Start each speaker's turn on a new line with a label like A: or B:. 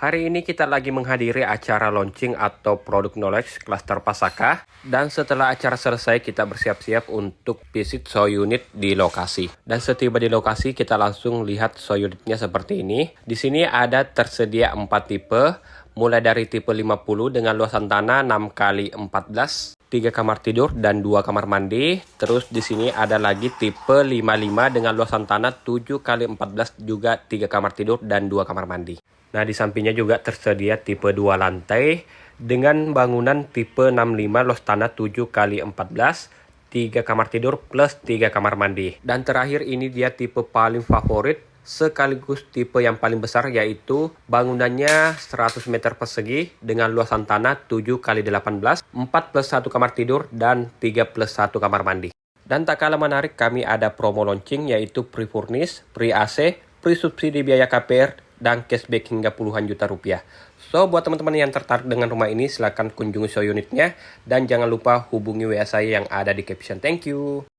A: Hari ini kita lagi menghadiri acara launching atau Product Knowledge Cluster Pasaka. Dan setelah acara selesai, kita bersiap-siap untuk visit show unit di lokasi. Dan setiba di lokasi, kita langsung lihat show unitnya seperti ini. Di sini ada tersedia 4 tipe, mulai dari tipe 50 dengan luasan tanah 6x14, 3 kamar tidur dan 2 kamar mandi. Terus di sini ada lagi tipe 55 dengan luasan tanah 7x14 juga 3 kamar tidur dan 2 kamar mandi. Nah, di sampingnya juga tersedia tipe 2 lantai dengan bangunan tipe 65 luas tanah 7x14, 3 kamar tidur plus 3 kamar mandi. Dan terakhir ini dia tipe paling favorit sekaligus tipe yang paling besar, yaitu bangunannya 100 meter persegi dengan luasan tanah 7x18, 4 plus 1 kamar tidur dan 3 plus 1 kamar mandi. Dan tak kalah menarik, kami ada promo launching yaitu pre-furnish, pre-AC, pre-subsidi biaya KPR, dan cashback hingga puluhan juta rupiah. So, buat teman-teman yang tertarik dengan rumah ini, silahkan kunjungi show unitnya. Dan jangan lupa hubungi WA saya yang ada di caption. Thank you.